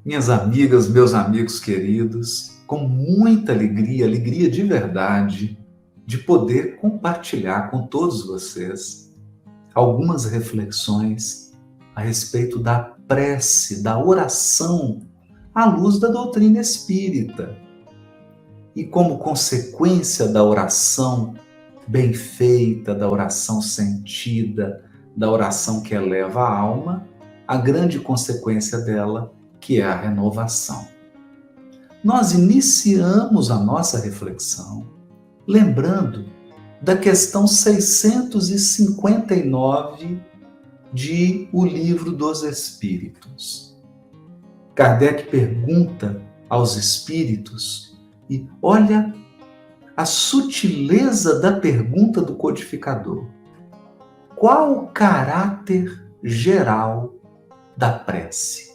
Minhas amigas, meus amigos queridos, com muita alegria, alegria de verdade, de poder compartilhar com todos vocês algumas reflexões a respeito da prece, da oração, à luz da doutrina espírita. E como consequência da oração bem feita, da oração sentida, da oração que eleva a alma, a grande consequência dela, que é a renovação. Nós iniciamos a nossa reflexão lembrando da questão 659 de O Livro dos Espíritos. Kardec pergunta aos espíritos, e olha a sutileza da pergunta do codificador: qual o caráter geral da prece?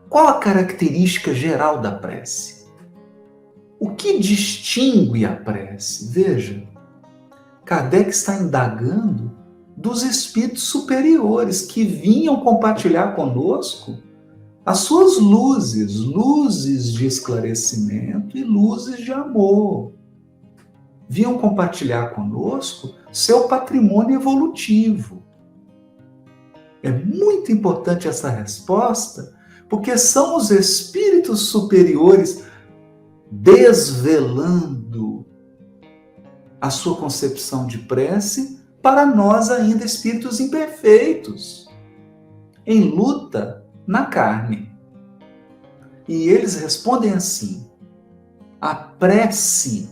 Qual a característica geral da prece? O que distingue a prece? Veja, Kardec está indagando dos espíritos superiores que vinham compartilhar conosco as suas luzes, luzes de esclarecimento e luzes de amor. Vinham compartilhar conosco seu patrimônio evolutivo. É muito importante essa resposta, porque são os espíritos superiores desvelando a sua concepção de prece para nós ainda espíritos imperfeitos, em luta na carne. E eles respondem assim: a prece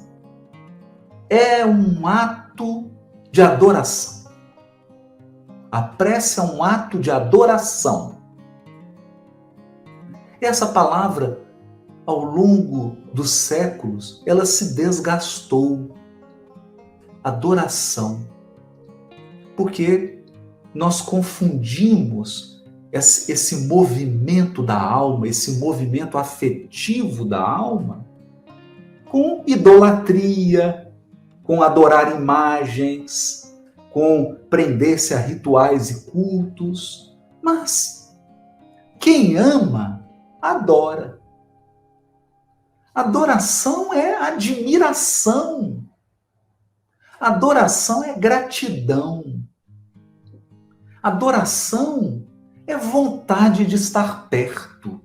é um ato de adoração. A prece é um ato de adoração. Essa palavra, ao longo dos séculos, ela se desgastou. Adoração. Porque nós confundimos esse movimento da alma, esse movimento afetivo da alma, com idolatria, com adorar imagens, com prender-se a rituais e cultos. Mas quem ama, adora. Adoração é admiração. Adoração é gratidão. Adoração é vontade de estar perto.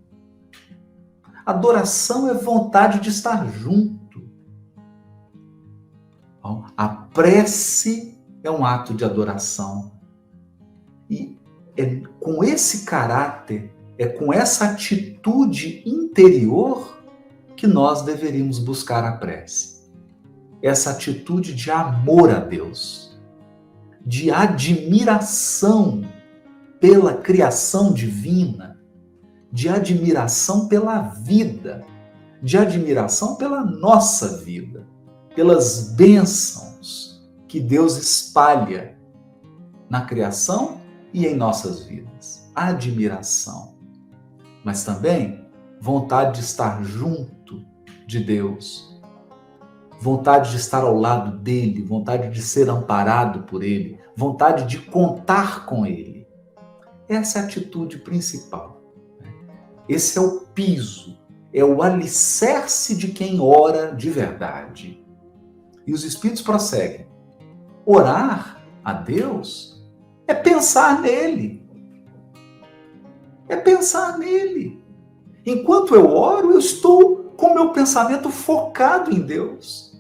Adoração é vontade de estar junto. A prece é um ato de adoração. E é com esse caráter, é com essa atitude interior que nós deveríamos buscar a prece. Essa atitude de amor a Deus, de admiração pela criação divina, de admiração pela vida, de admiração pela nossa vida, pelas bênçãos que Deus espalha na criação e em nossas vidas. Admiração. Mas também vontade de estar junto de Deus, vontade de estar ao lado dele, vontade de ser amparado por ele, vontade de contar com ele. Essa é a atitude principal. Esse é o piso, é o alicerce de quem ora de verdade. E os espíritos prosseguem: orar a Deus é pensar nele. É pensar nele. Enquanto eu oro, eu estou com meu pensamento focado em Deus.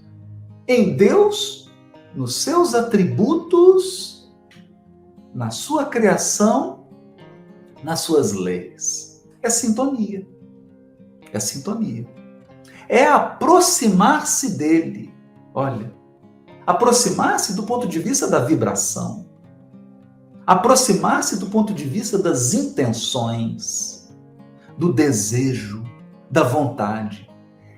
Em Deus, nos seus atributos, na sua criação, nas suas leis. É sintonia. É sintonia. É aproximar-se dele. Olha, aproximar-se do ponto de vista da vibração. Aproximar-se do ponto de vista das intenções, do desejo, da vontade.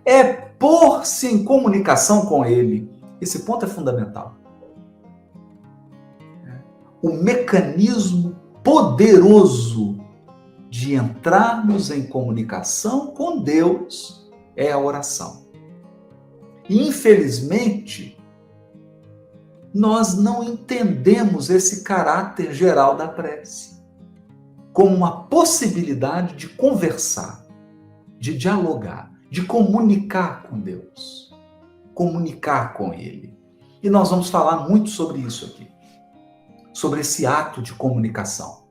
É pôr-se em comunicação com ele. Esse ponto é fundamental. O mecanismo poderoso de entrarmos em comunicação com Deus é a oração. E, infelizmente, nós não entendemos esse caráter geral da prece. como uma possibilidade de conversar, de dialogar, de comunicar com Deus, comunicar com Ele. E nós vamos falar muito sobre isso aqui, sobre esse ato de comunicação.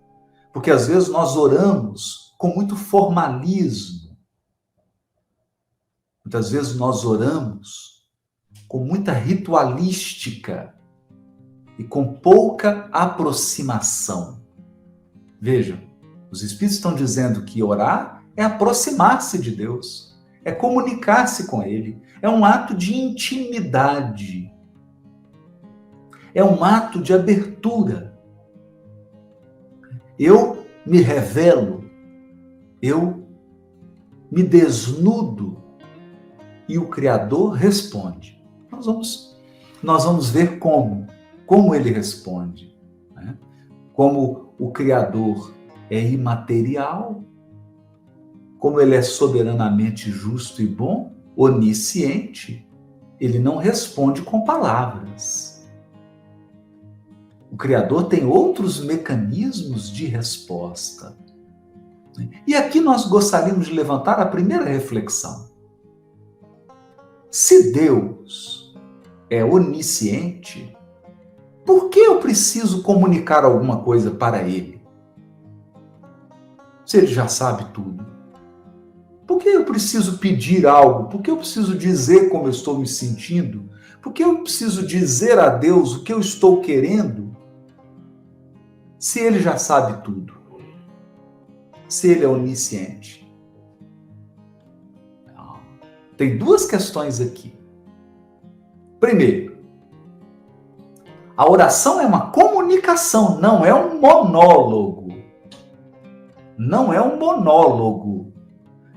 Porque às vezes nós oramos com muito formalismo. Muitas vezes nós oramos com muita ritualística e com pouca aproximação. Vejam, os Espíritos estão dizendo que orar é aproximar-se de Deus, é comunicar-se com Ele, é um ato de intimidade, é um ato de abertura. Eu me revelo, eu me desnudo e o Criador responde. Nós vamos ver como ele responde, né? Como o Criador é imaterial, como ele é soberanamente justo e bom, onisciente, ele não responde com palavras. O Criador tem outros mecanismos de resposta. E aqui nós gostaríamos de levantar a primeira reflexão. Se Deus é onisciente, por que eu preciso comunicar alguma coisa para Ele? Se Ele já sabe tudo. Por que eu preciso pedir algo? Por que eu preciso dizer como eu estou me sentindo? Por que eu preciso dizer a Deus o que eu estou querendo? Se Ele já sabe tudo. Se Ele é onisciente. Tem duas questões aqui. Primeiro, a oração é uma comunicação, não é um monólogo. Não é um monólogo.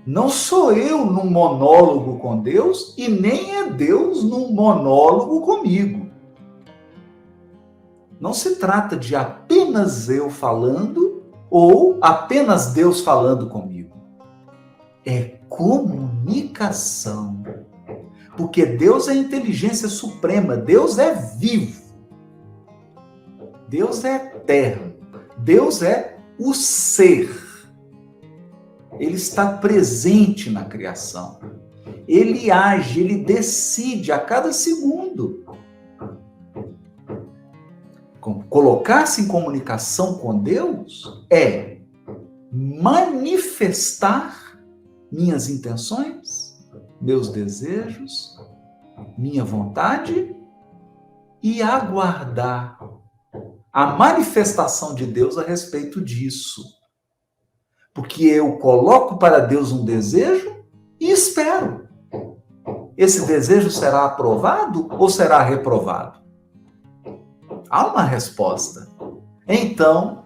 Não sou eu num monólogo com Deus e nem é Deus num monólogo comigo. Não se trata de apenas eu falando ou apenas Deus falando comigo. É comunicação. Porque Deus é a inteligência suprema, Deus é vivo. Deus é eterno. Deus é o ser. Ele está presente na criação. Ele age, ele decide a cada segundo. Colocar-se em comunicação com Deus é manifestar minhas intenções, meus desejos, minha vontade e aguardar a manifestação de Deus a respeito disso. Porque eu coloco para Deus um desejo e espero. Esse desejo será aprovado ou será reprovado? Há uma resposta. Então,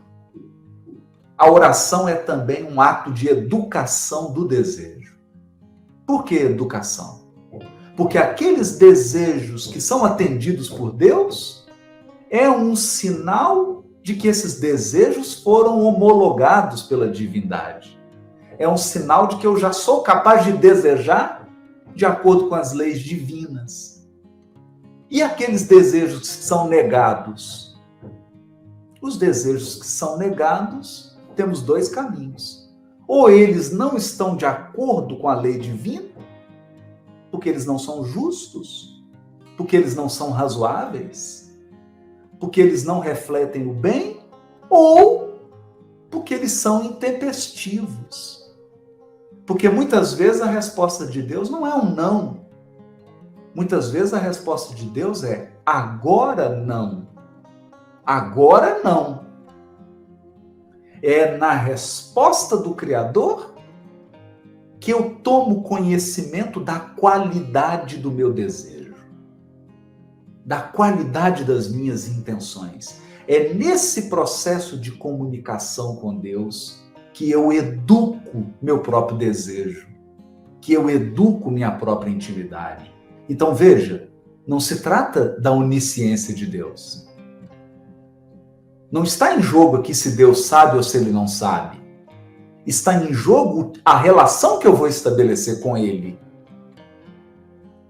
a oração é também um ato de educação do desejo. Por que educação? Porque aqueles desejos que são atendidos por Deus é um sinal de que esses desejos foram homologados pela divindade. É um sinal de que eu já sou capaz de desejar de acordo com as leis divinas. E aqueles desejos que são negados? Os desejos que são negados, temos dois caminhos. Ou eles não estão de acordo com a lei divina, porque eles não são justos, porque eles não são razoáveis, porque eles não refletem o bem, ou porque eles são intempestivos. Porque muitas vezes a resposta de Deus não é um não. Muitas vezes a resposta de Deus é agora não. Agora não. É na resposta do Criador que eu tomo conhecimento da qualidade do meu desejo, da qualidade das minhas intenções. É nesse processo de comunicação com Deus que eu educo meu próprio desejo, que eu educo minha própria intimidade. Então veja, não se trata da onisciência de Deus. Não está em jogo aqui se Deus sabe ou se Ele não sabe. Está em jogo a relação que eu vou estabelecer com Ele.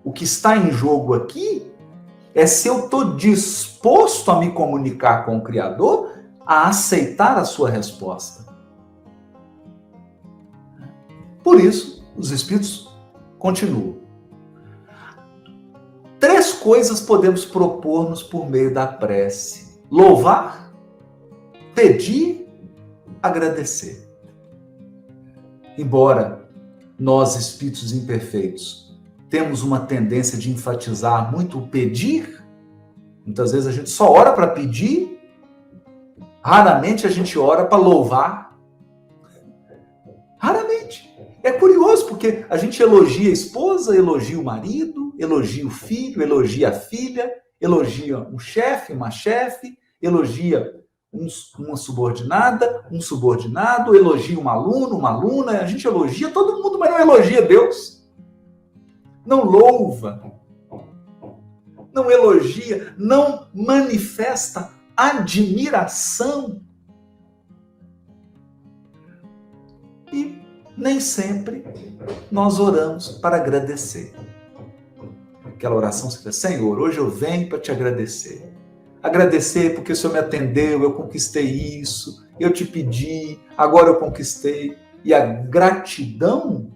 O que está em jogo aqui é se eu estou disposto a me comunicar com o Criador, a aceitar a sua resposta. Por isso, os Espíritos continuam. 3 coisas podemos propor-nos por meio da prece: louvar, pedir, agradecer. Embora nós, espíritos imperfeitos, temos uma tendência de enfatizar muito o pedir, muitas vezes a gente só ora para pedir, raramente a gente ora para louvar. Raramente. É curioso, porque a gente elogia a esposa, elogia o marido, elogia o filho, elogia a filha, elogia um chefe, uma chefe, elogia uma subordinada, um subordinado, elogia um aluno, uma aluna, a gente elogia todo mundo, mas não elogia Deus. Não louva. Não elogia, não manifesta admiração. E nem sempre nós oramos para agradecer. Aquela oração que você faz: Senhor, hoje eu venho para te agradecer. Agradecer porque o Senhor me atendeu, eu conquistei isso, eu te pedi, agora eu conquistei. E a gratidão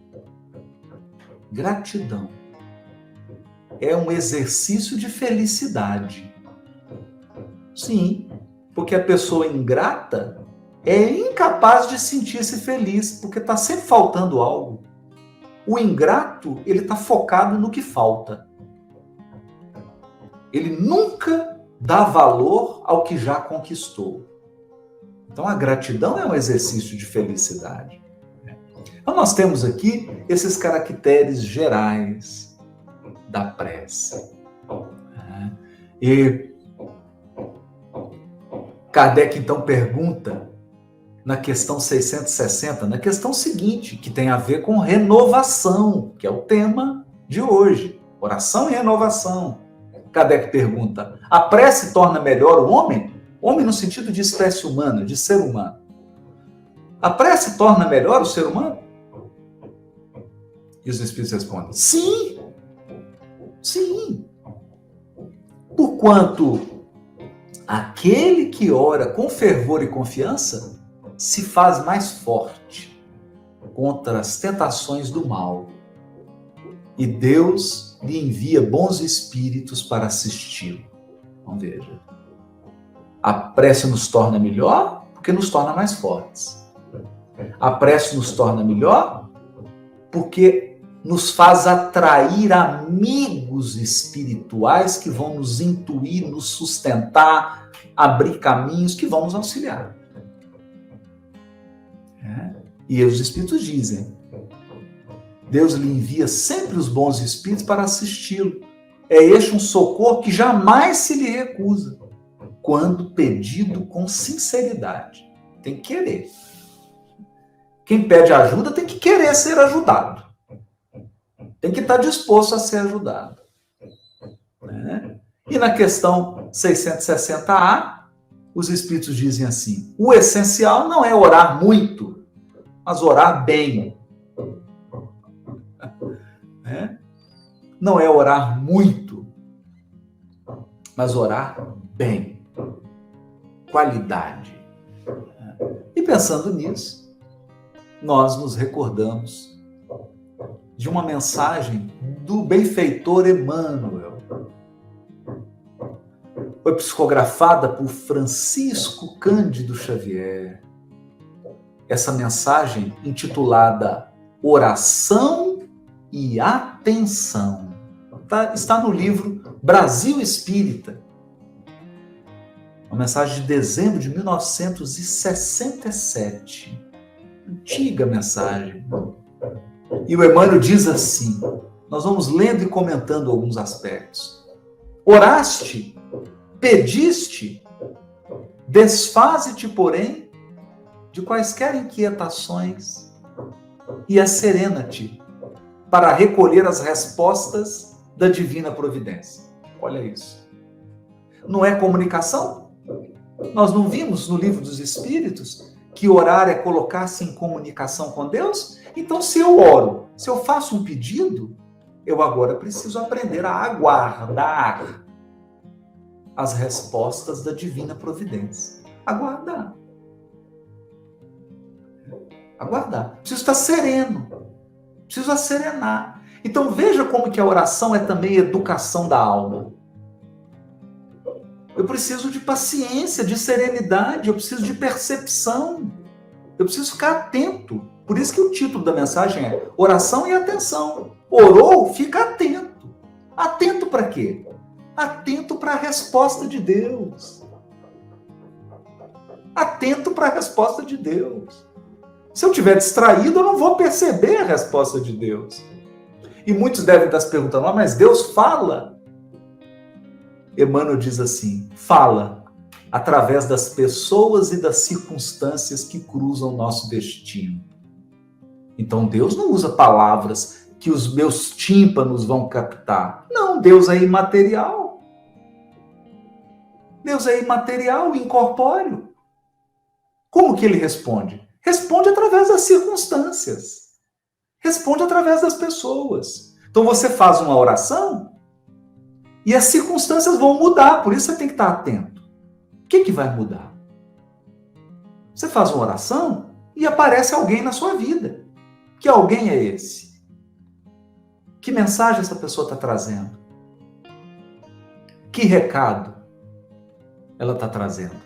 é um exercício de felicidade. Sim, porque a pessoa ingrata é incapaz de sentir-se feliz, porque está sempre faltando algo. O ingrato, ele está focado no que falta. Ele nunca dá valor ao que já conquistou. Então, a gratidão é um exercício de felicidade. Então, nós temos aqui esses caracteres gerais da prece. E Kardec, então, pergunta na questão 660, na questão seguinte, que tem a ver com renovação, que é o tema de hoje. Oração e renovação. Kardec pergunta: a prece torna melhor o homem? Homem no sentido de espécie humana, de ser humano. A prece torna melhor o ser humano? E os Espíritos respondem: sim! Sim! Porquanto aquele que ora com fervor e confiança se faz mais forte contra as tentações do mal. E Deus lhe envia bons espíritos para assisti-lo. Então veja, a prece nos torna melhor porque nos torna mais fortes. A prece nos torna melhor porque nos faz atrair amigos espirituais que vão nos intuir, nos sustentar, abrir caminhos que vão nos auxiliar. E os Espíritos dizem: Deus lhe envia sempre os bons espíritos para assisti-lo. É este um socorro que jamais se lhe recusa, quando pedido com sinceridade. Tem que querer. Quem pede ajuda tem que querer ser ajudado. Tem que estar disposto a ser ajudado. E na questão 660A, os Espíritos dizem assim: o essencial não é orar muito, mas orar bem. Não é orar muito, mas orar bem. Qualidade. E pensando nisso, nós nos recordamos de uma mensagem do benfeitor Emmanuel. Foi psicografada por Francisco Cândido Xavier. Essa mensagem, intitulada Oração e Atenção, está no livro Brasil Espírita. Uma mensagem de dezembro de 1967. Antiga mensagem. E o Emmanuel diz assim, nós vamos lendo e comentando alguns aspectos. Oraste, pediste, desfaze-te, porém, de quaisquer inquietações e asserena-te para recolher as respostas da divina providência. Olha isso. Não é comunicação? Nós não vimos no Livro dos Espíritos que orar é colocar-se em comunicação com Deus? Então, se eu oro, se eu faço um pedido, eu agora preciso aprender a aguardar as respostas da divina providência. Aguardar. Aguardar. Preciso estar sereno. Preciso serenar. Então veja como que a oração é também educação da alma. Eu preciso de paciência, de serenidade, eu preciso de percepção. Eu preciso ficar atento. Por isso que o título da mensagem é Oração e Atenção. Orou, fica atento. Atento para quê? Atento para a resposta de Deus. Atento para a resposta de Deus. Se eu estiver distraído, eu não vou perceber a resposta de Deus. E muitos devem estar se perguntando, mas Deus fala? Emmanuel diz assim, fala através das pessoas e das circunstâncias que cruzam o nosso destino. Então Deus não usa palavras que os meus tímpanos vão captar. Não, Deus é imaterial. Deus é imaterial, incorpóreo. Como que ele responde? Responde através das circunstâncias. Responde através das pessoas. Então você faz uma oração e as circunstâncias vão mudar, por isso você tem que estar atento. O que vai mudar? Você faz uma oração e aparece alguém na sua vida. Que alguém é esse? Que mensagem essa pessoa está trazendo? Que recado ela está trazendo?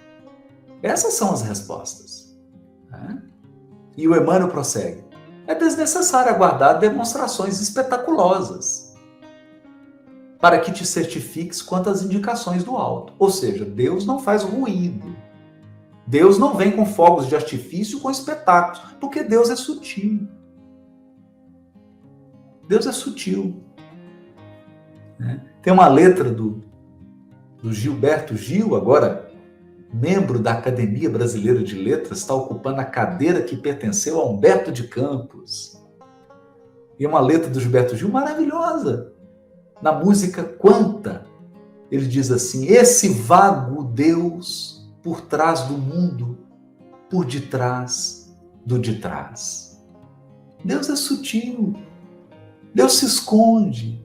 Essas são as respostas. Né? E o Emmanuel prossegue. É desnecessário aguardar demonstrações espetaculosas para que te certifiques quanto às indicações do alto. Ou seja, Deus não faz ruído. Deus não vem com fogos de artifício, com espetáculos, porque Deus é sutil. Deus é sutil. Né? Tem uma letra do Gilberto Gil, agora membro da Academia Brasileira de Letras, está ocupando a cadeira que pertenceu a Humberto de Campos. E uma letra do Gilberto Gil maravilhosa. Na música Quanta, ele diz assim, esse vago Deus por trás do mundo, por detrás do de trás. Deus é sutil. Deus se esconde.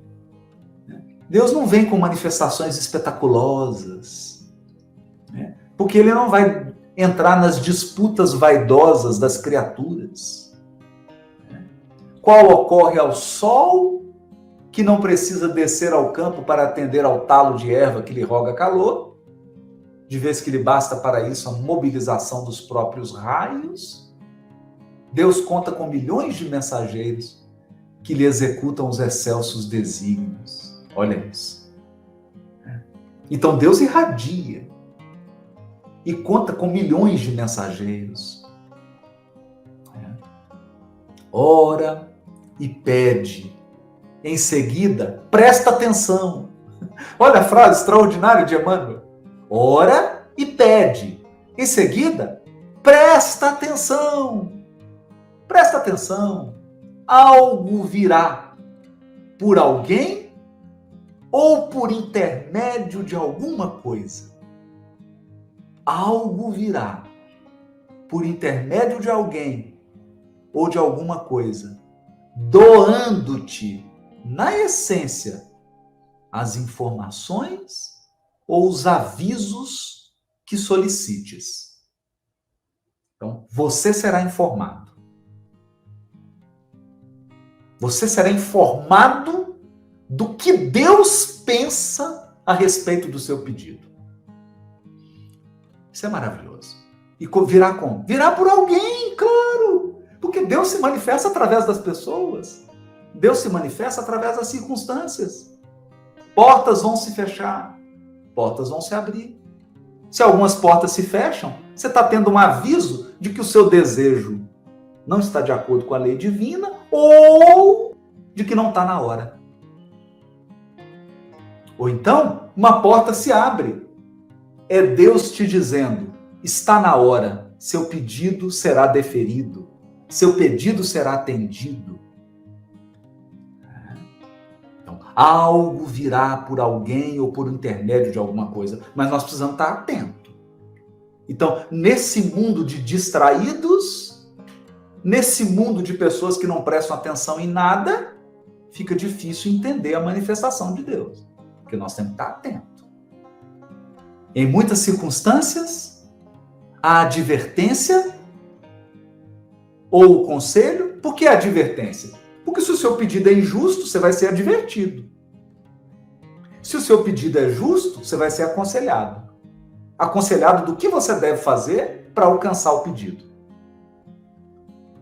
Deus não vem com manifestações espetaculosas. Né? Porque ele não vai entrar nas disputas vaidosas das criaturas. Qual ocorre ao sol, que não precisa descer ao campo para atender ao talo de erva que lhe roga calor, de vez que lhe basta para isso a mobilização dos próprios raios. Deus conta com milhões de mensageiros que lhe executam os excelsos desígnios. Olha isso. Então Deus irradia e conta com milhões de mensageiros. Ora e pede. Em seguida, presta atenção. Olha a frase extraordinária de Emmanuel. Ora e pede. Em seguida, presta atenção. Presta atenção. Algo virá por alguém ou por intermédio de alguma coisa. Algo virá por intermédio de alguém ou de alguma coisa, doando-te, na essência, as informações ou os avisos que solicites. Então, você será informado. Você será informado do que Deus pensa a respeito do seu pedido. Isso é maravilhoso. E virá como? Virá por alguém, claro. Porque Deus se manifesta através das pessoas. Deus se manifesta através das circunstâncias. Portas vão se fechar. Portas vão se abrir. Se algumas portas se fecham, você está tendo um aviso de que o seu desejo não está de acordo com a lei divina ou de que não está na hora. Ou então, uma porta se abre. É Deus te dizendo, está na hora, seu pedido será deferido, seu pedido será atendido. Então, algo virá por alguém ou por intermédio de alguma coisa, mas nós precisamos estar atentos. Então, nesse mundo de distraídos, nesse mundo de pessoas que não prestam atenção em nada, fica difícil entender a manifestação de Deus, porque nós temos que estar atentos. Em muitas circunstâncias, a advertência ou o conselho. Por que a advertência? Porque se o seu pedido é injusto, você vai ser advertido. Se o seu pedido é justo, você vai ser aconselhado. Aconselhado do que você deve fazer para alcançar o pedido.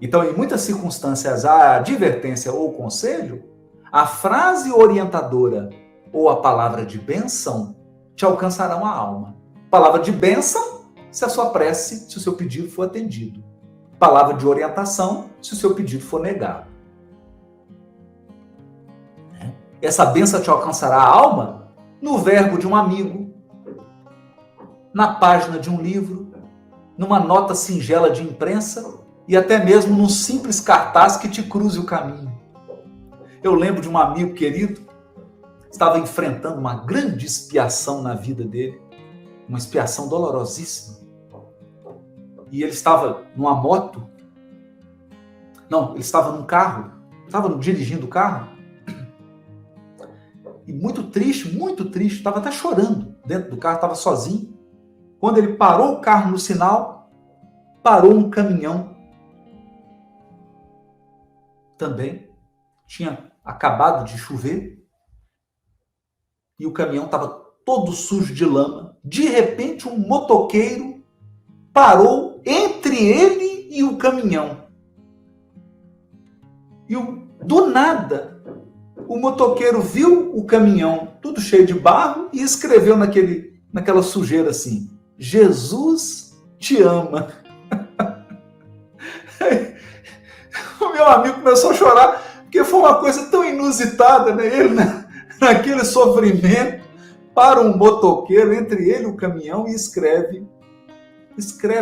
Então, em muitas circunstâncias, a advertência ou o conselho, a frase orientadora ou a palavra de bênção te alcançarão a alma. Palavra de bênção, se a sua prece, se o seu pedido for atendido. Palavra de orientação, se o seu pedido for negado. Essa bênção te alcançará a alma no verbo de um amigo, na página de um livro, numa nota singela de imprensa e até mesmo num simples cartaz que te cruze o caminho. Eu lembro de um amigo querido, estava enfrentando uma grande expiação na vida dele, uma expiação dolorosíssima. E ele estava numa moto, não, ele estava num carro, estava dirigindo o carro, e muito triste, estava até chorando dentro do carro, estava sozinho. Quando ele parou o carro no sinal, parou um caminhão. Também tinha acabado de chover e o caminhão estava todo sujo de lama. De repente, um motoqueiro parou entre ele e o caminhão. E do nada, o motoqueiro viu o caminhão tudo cheio de barro e escreveu naquela sujeira assim: Jesus te ama. O meu amigo começou a chorar, porque foi uma coisa tão inusitada, né? Ele, naquele sofrimento, para um motoqueiro, entre ele e o caminhão, e escreve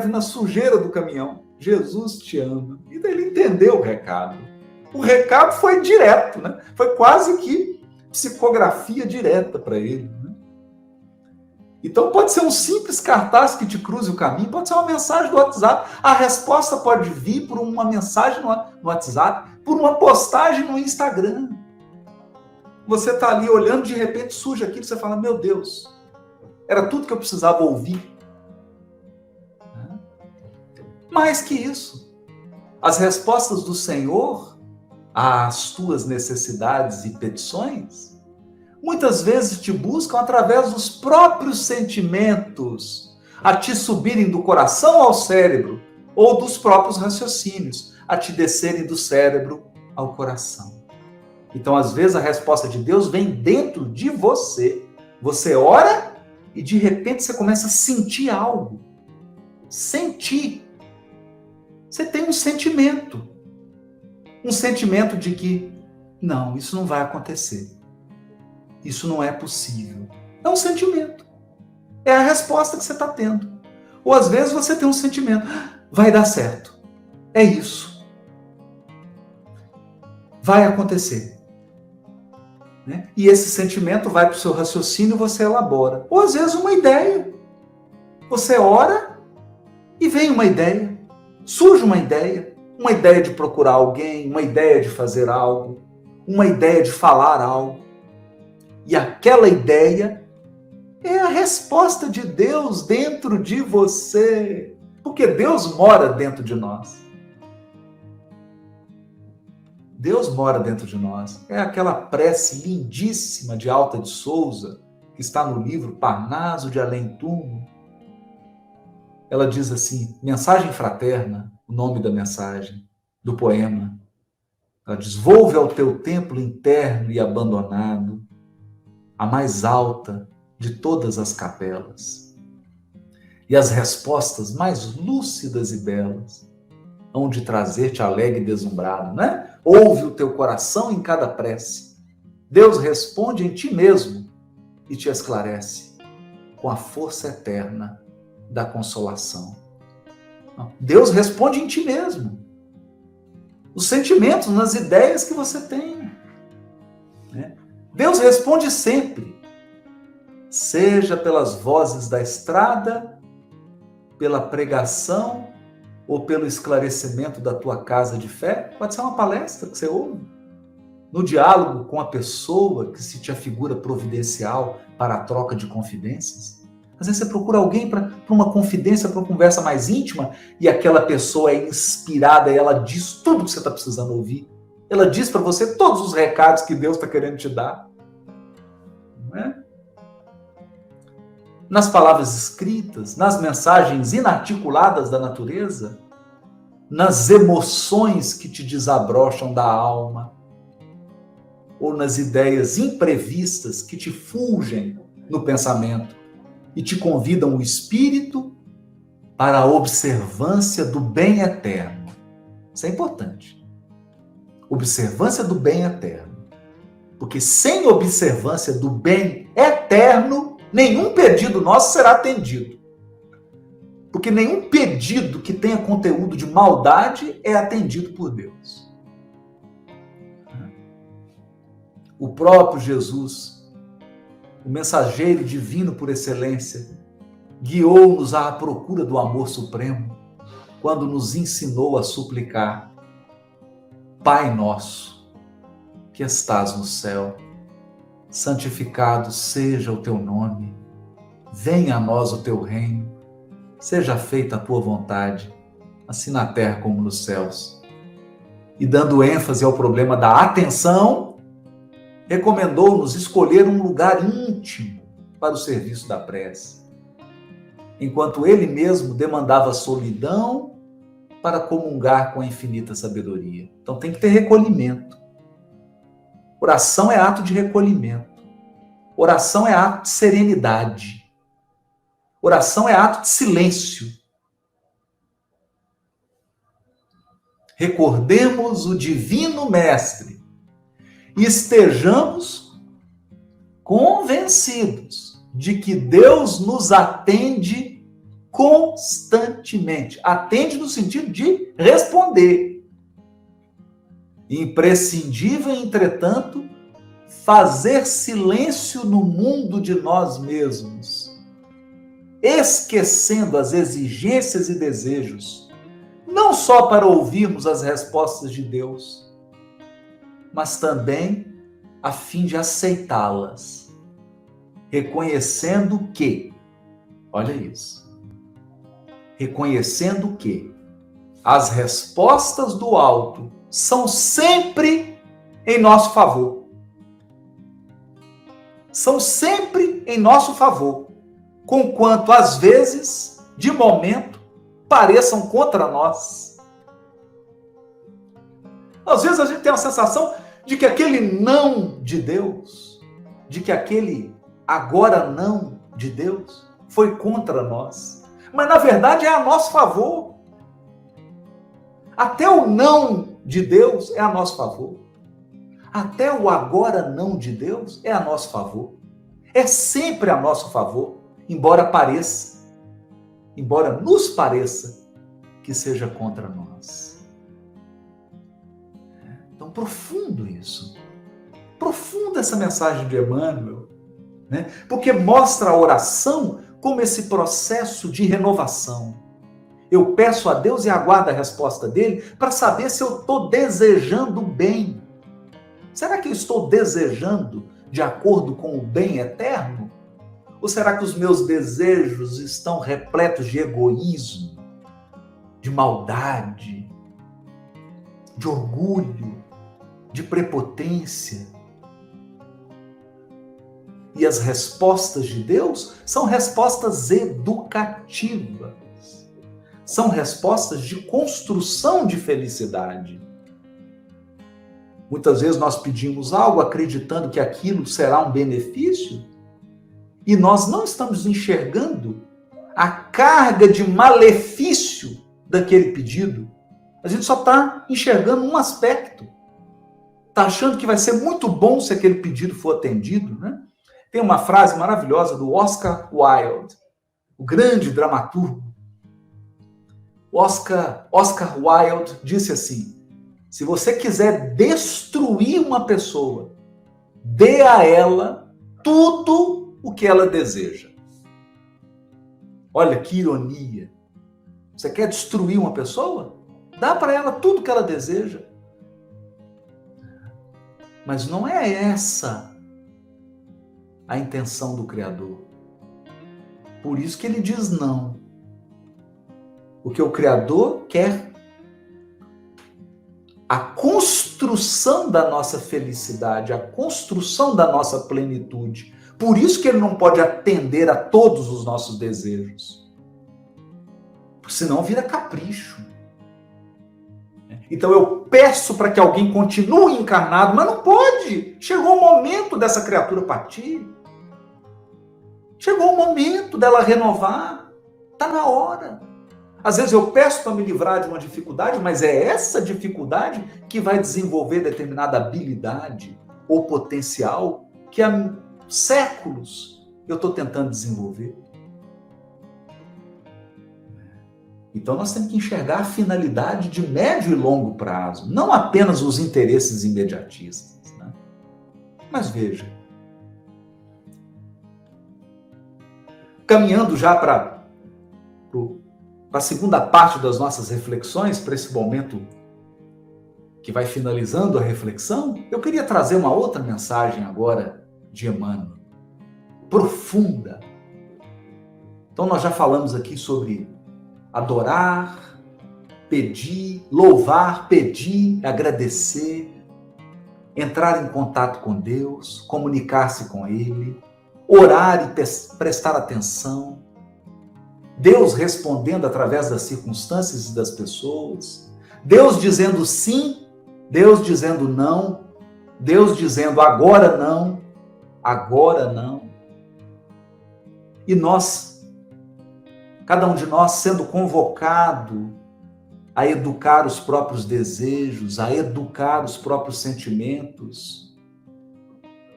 na sujeira do caminhão: Jesus te ama. E daí ele entendeu o recado. O recado foi direto, né? Foi quase que psicografia direta para ele. Né? Então pode ser um simples cartaz que te cruze o caminho, pode ser uma mensagem do WhatsApp. A resposta pode vir por uma mensagem no WhatsApp, por uma postagem no Instagram. Você está ali olhando, de repente surge aquilo, você fala: meu Deus, era tudo que eu precisava ouvir. Mais que isso, as respostas do Senhor às tuas necessidades e petições, muitas vezes te buscam através dos próprios sentimentos, a te subirem do coração ao cérebro, ou dos próprios raciocínios, a te descerem do cérebro ao coração. Então, às vezes, a resposta de Deus vem dentro de você. Você ora e, de repente, você começa a sentir algo. Sentir. Você tem um sentimento. Um sentimento de que, não, isso não vai acontecer. Isso não é possível. É um sentimento. É a resposta que você está tendo. Ou às vezes você tem um sentimento: vai dar certo. É isso. Vai acontecer. Né? E esse sentimento vai para o seu raciocínio e você elabora. Ou às vezes uma ideia. Você ora e vem uma ideia. Surge uma ideia de procurar alguém, uma ideia de fazer algo, uma ideia de falar algo. E aquela ideia é a resposta de Deus dentro de você. Porque Deus mora dentro de nós. Deus mora dentro de nós. É aquela prece lindíssima de Alta de Souza, que está no livro Parnaso de Além Túmulo. Ela diz assim: mensagem fraterna, o nome da mensagem, do poema. Ela diz: volve ao teu templo interno e abandonado, a mais alta de todas as capelas. E as respostas mais lúcidas e belas hão de trazer-te alegre e deslumbrado, né? Ouve o teu coração em cada prece. Deus responde em ti mesmo e te esclarece com a força eterna da consolação. Deus responde em ti mesmo. Os sentimentos, nas ideias que você tem. Né? Deus responde sempre. Seja pelas vozes da estrada, pela pregação ou pelo esclarecimento da tua casa de fé. Pode ser uma palestra que você ouve. No diálogo com a pessoa que se te afigura providencial para a troca de confidências. Às vezes você procura alguém para uma confidência, para uma conversa mais íntima, e aquela pessoa é inspirada e ela diz tudo que você está precisando ouvir. Ela diz para você todos os recados que Deus está querendo te dar. Não é? Nas palavras escritas, nas mensagens inarticuladas da natureza, nas emoções que te desabrocham da alma, ou nas ideias imprevistas que te fulgem no pensamento e te convidam o espírito para a observância do bem eterno. Isso é importante. Observância do bem eterno. Porque sem observância do bem eterno, nenhum pedido nosso será atendido. Porque nenhum pedido que tenha conteúdo de maldade é atendido por Deus. O próprio Jesus, o mensageiro divino por excelência, guiou-nos à procura do amor supremo, quando nos ensinou a suplicar: Pai nosso, que estás no céu, santificado seja o teu nome, venha a nós o teu reino, seja feita a tua vontade, assim na terra como nos céus. E dando ênfase ao problema da atenção, recomendou-nos escolher um lugar íntimo para o serviço da prece, enquanto ele mesmo demandava solidão para comungar com a infinita sabedoria. Então tem que ter recolhimento. Oração é ato de recolhimento. Oração é ato de serenidade. Oração é ato de silêncio. Recordemos o Divino Mestre e estejamos convencidos de que Deus nos atende constantemente. Atende no sentido de responder. Imprescindível, entretanto, fazer silêncio no mundo de nós mesmos, esquecendo as exigências e desejos, não só para ouvirmos as respostas de Deus, mas também a fim de aceitá-las, reconhecendo que, olha isso, reconhecendo que as respostas do alto são sempre em nosso favor. São sempre em nosso favor, conquanto às vezes, de momento, pareçam contra nós. Às vezes a gente tem a sensação de que aquele não de Deus, de que aquele agora não de Deus foi contra nós. Mas na verdade é a nosso favor. Até o não de Deus é a nosso favor. Até o agora não de Deus é a nosso favor. É sempre a nosso favor, embora nos pareça que seja contra nós. Então, profundo isso. Profunda essa mensagem de Emmanuel, né? Porque mostra a oração como esse processo de renovação. Eu peço a Deus e aguardo a resposta dele para saber se eu estou desejando o bem. Será que eu estou desejando de acordo com o bem eterno? Ou será que os meus desejos estão repletos de egoísmo, de maldade, de orgulho, de prepotência? E as respostas de Deus são respostas educativas. São respostas de construção de felicidade. Muitas vezes nós pedimos algo acreditando que aquilo será um benefício e nós não estamos enxergando a carga de malefício daquele pedido. A gente só está enxergando um aspecto. Está achando que vai ser muito bom se aquele pedido for atendido, né? Tem uma frase maravilhosa do Oscar Wilde, o grande dramaturgo. Oscar Wilde disse assim: se você quiser destruir uma pessoa, dê a ela tudo o que ela deseja. Olha que ironia. Você quer destruir uma pessoa? Dá para ela tudo o que ela deseja. Mas não é essa a intenção do Criador. Por isso que ele diz não. Porque o Criador quer a construção construção da nossa felicidade, a construção da nossa plenitude. Por isso que ele não pode atender a todos os nossos desejos. Senão vira capricho. Então eu peço para que alguém continue encarnado, mas não pode. Chegou o momento dessa criatura partir. Chegou o momento dela renovar. Está na hora. Às vezes eu peço para me livrar de uma dificuldade, mas é essa dificuldade que vai desenvolver determinada habilidade ou potencial que há séculos eu estou tentando desenvolver. Então nós temos que enxergar a finalidade de médio e longo prazo, não apenas os interesses imediatistas, né? Mas veja, caminhando já para a segunda parte das nossas reflexões, para esse momento que vai finalizando a reflexão, eu queria trazer uma outra mensagem agora de Emmanuel, profunda. Então nós já falamos aqui sobre adorar, pedir, louvar, pedir, agradecer, entrar em contato com Deus, comunicar-se com Ele, orar e prestar atenção, Deus respondendo através das circunstâncias e das pessoas, Deus dizendo sim, Deus dizendo não, Deus dizendo agora não, agora não. E nós, cada um de nós sendo convocado a educar os próprios desejos, a educar os próprios sentimentos,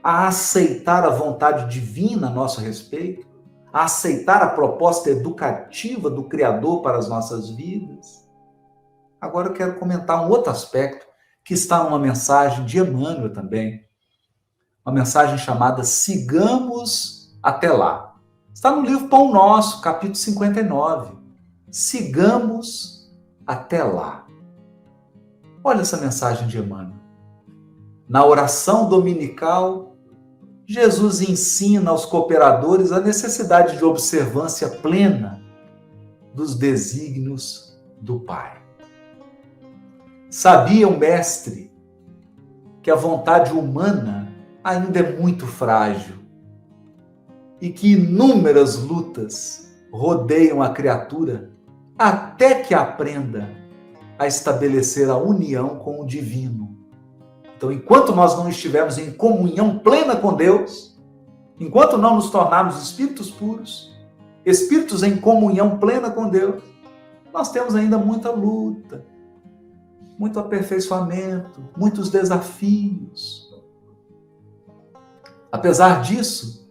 a aceitar a vontade divina a nosso respeito, a aceitar a proposta educativa do Criador para as nossas vidas. Agora eu quero comentar um outro aspecto que está numa mensagem de Emmanuel também, uma mensagem chamada Sigamos até lá. Está no livro Pão Nosso, capítulo 59. Sigamos até lá. Olha essa mensagem de Emmanuel. Na oração dominical, Jesus ensina aos cooperadores a necessidade de observância plena dos desígnios do Pai. Sabia o mestre que a vontade humana ainda é muito frágil e que inúmeras lutas rodeiam a criatura até que aprenda a estabelecer a união com o divino. Então, enquanto nós não estivermos em comunhão plena com Deus, enquanto não nos tornarmos espíritos puros, espíritos em comunhão plena com Deus, nós temos ainda muita luta, muito aperfeiçoamento, muitos desafios. Apesar disso,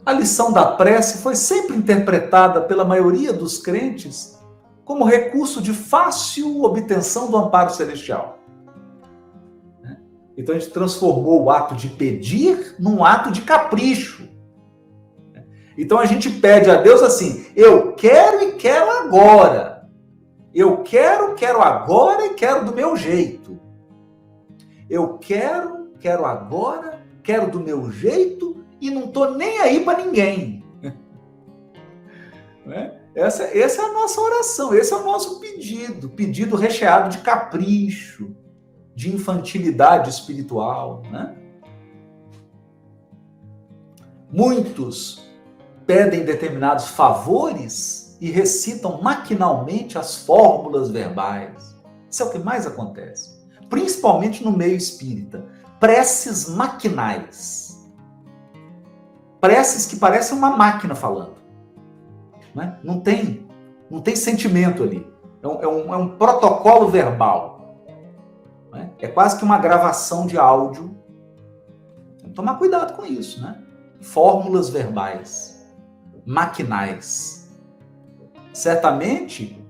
a lição da prece foi sempre interpretada pela maioria dos crentes como recurso de fácil obtenção do amparo celestial. Então a gente transformou o ato de pedir num ato de capricho. Então a gente pede a Deus assim, eu quero e quero agora. Eu quero agora e quero do meu jeito. Eu quero agora, quero do meu jeito e não estou nem aí para ninguém. Essa é a nossa oração, esse é o nosso pedido recheado de capricho, de infantilidade espiritual, né? Muitos pedem determinados favores e recitam maquinalmente as fórmulas verbais. Isso é o que mais acontece, principalmente no meio espírita. Preces maquinais. Preces que parecem uma máquina falando, né? Não tem sentimento ali. É um protocolo verbal. É quase que uma gravação de áudio. Tem que tomar cuidado com isso, né? Fórmulas verbais, maquinais. Certamente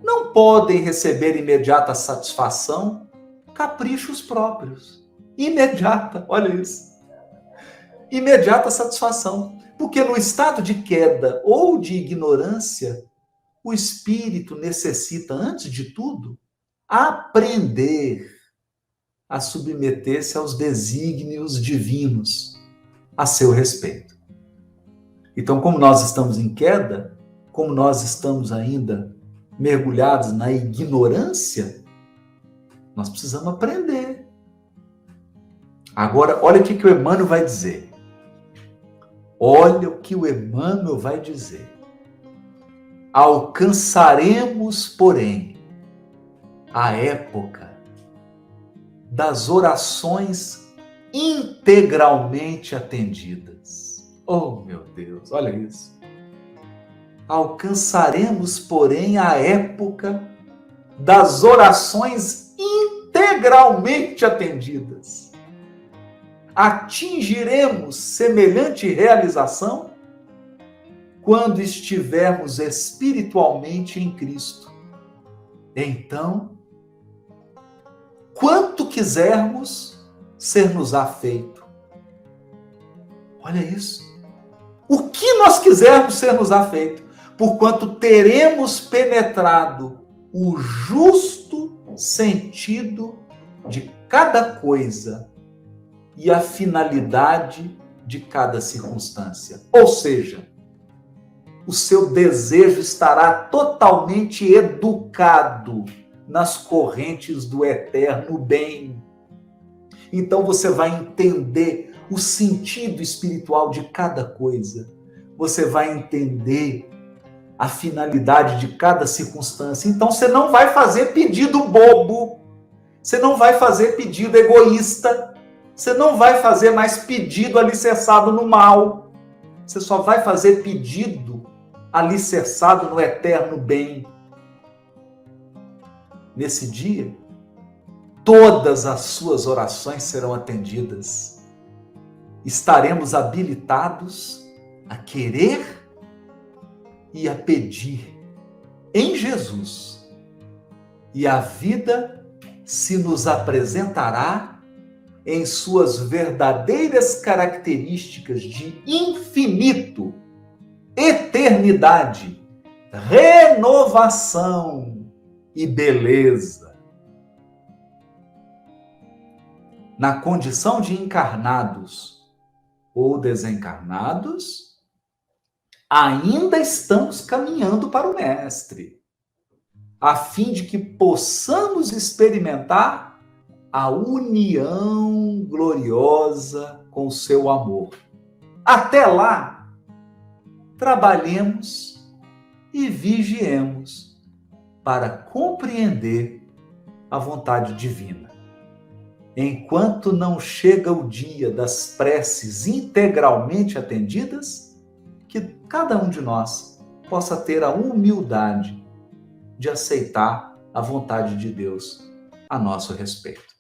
não podem receber imediata satisfação caprichos próprios. Imediata, olha isso. Imediata satisfação. Porque no estado de queda ou de ignorância, o espírito necessita, antes de tudo, aprender a submeter-se aos desígnios divinos a seu respeito. Então, como nós estamos em queda, como nós estamos ainda mergulhados na ignorância, nós precisamos aprender Agora, olha o que o Emmanuel vai dizer. Olha o que o Emmanuel vai dizer. Alcançaremos, porém, a época das orações integralmente atendidas. Oh, meu Deus, olha isso. Alcançaremos, porém, a época das orações integralmente atendidas. Atingiremos semelhante realização quando estivermos espiritualmente em Cristo. Então, quanto quisermos, ser-nos-á feito. Olha isso. O que nós quisermos, ser-nos-á feito, porquanto teremos penetrado o justo sentido de cada coisa e a finalidade de cada circunstância. Ou seja, o seu desejo estará totalmente educado nas correntes do eterno bem. Então você vai entender o sentido espiritual de cada coisa. Você vai entender a finalidade de cada circunstância. Então você não vai fazer pedido bobo. Você não vai fazer pedido egoísta. Você não vai fazer mais pedido alicerçado no mal. Você só vai fazer pedido alicerçado no eterno bem. Nesse dia, todas as suas orações serão atendidas. Estaremos habilitados a querer e a pedir em Jesus. E a vida se nos apresentará em suas verdadeiras características de infinito, eternidade, renovação e beleza. Na condição de encarnados ou desencarnados, ainda estamos caminhando para o Mestre, a fim de que possamos experimentar a união gloriosa com o seu amor. Até lá, trabalhemos e vigiemos para compreender a vontade divina. Enquanto não chega o dia das preces integralmente atendidas, que cada um de nós possa ter a humildade de aceitar a vontade de Deus a nosso respeito.